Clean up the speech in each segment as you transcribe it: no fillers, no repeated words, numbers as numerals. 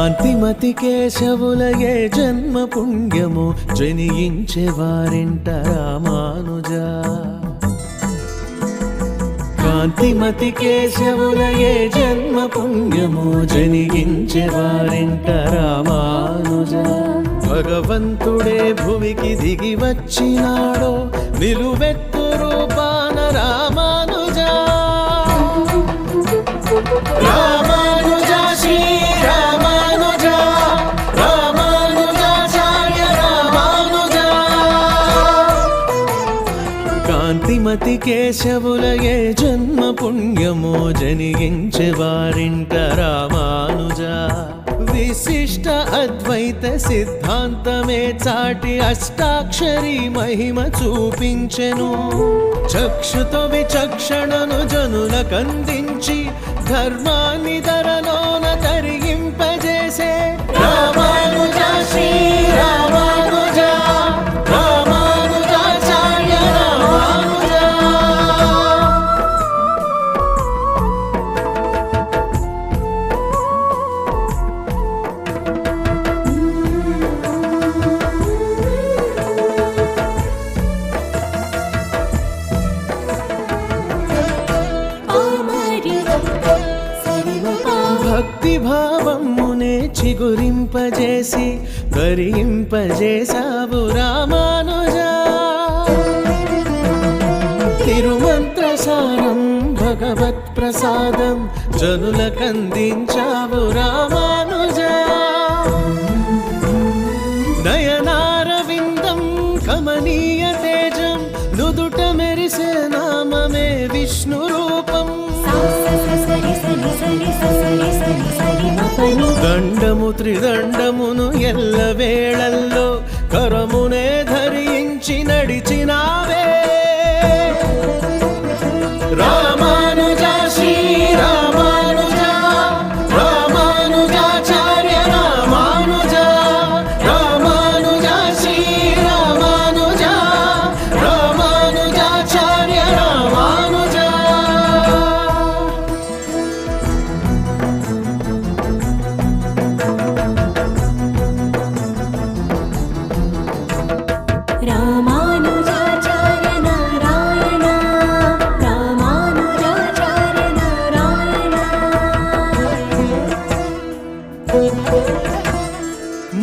కాంతిమతి కేశవులయే జన్మ పుణ్యము జనించే వారింట రామానుజా కాంతిమతి కేశవులయే జన్మ పుణ్యము జనించే వారింట రామానుజా భగవంతుడే భువికి దిగి వచ్చినాడో నిలువెత్తు రూపాన రామానుజా రామానుజా శ్రీ రామానుజా రామానుజాచార్య రామానుజా కాంతిమతి కేశవులయే జన్మ పుణ్యము జనించే వారింట రామానుజా విశిష్ట అద్వైత సిద్ధాంతమే చాటి అష్టాక్షరి మహిమ చూపించెను చక్షుతో విచక్షణను జనులకందించి ధర్మాన్ని ధరలోన తరింపజేసే రామానుజా శ్రీ రామానుజా రామానుజాచార్య రామానుజా భక్తి భావమునే చిగురింపజేసి తరింపజేసావు రామానుజా తిరుమంత్రసారం భగవత్ ప్రసాదం జనులకందించావు రామానుజా నయనారవిందం కమనీయ తేజం నుదుట మెరిసే నామమే విష్ణు రూపం దండము త్రిదండమును ఎల్ల వేళల్లో కరమునే ధరించి నడిచినావే రామానుజా శ్రీ రామానుజా రామానుజాచార్య రామానుజా రామానుజా శ్రీ రామానుజా రామానుజాచార్య రామానుజా రామానుజాచార్య నారాయణ రామానుజాచార్య నారాయణ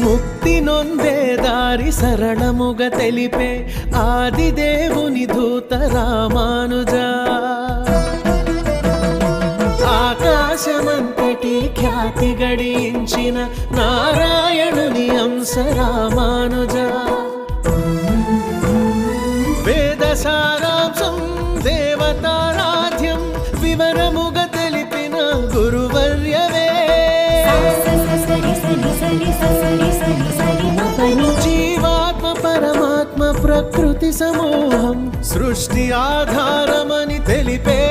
ముక్తి నొందే దారి సరళముగా తెలిపే ఆదిదేవుని దూత రామానుజా ఆకాశమంతటి ఖ్యాతి గడించిన నారాయణుని అంశ రామానుజా వేద సారాంశం దేవతారాధ్యం వివరముగా తెలిపిన గురువర్యవే జీవాత్మ పరమాత్మ ప్రకృతి సమూహం సృష్టి ఆధారమని తెలిపే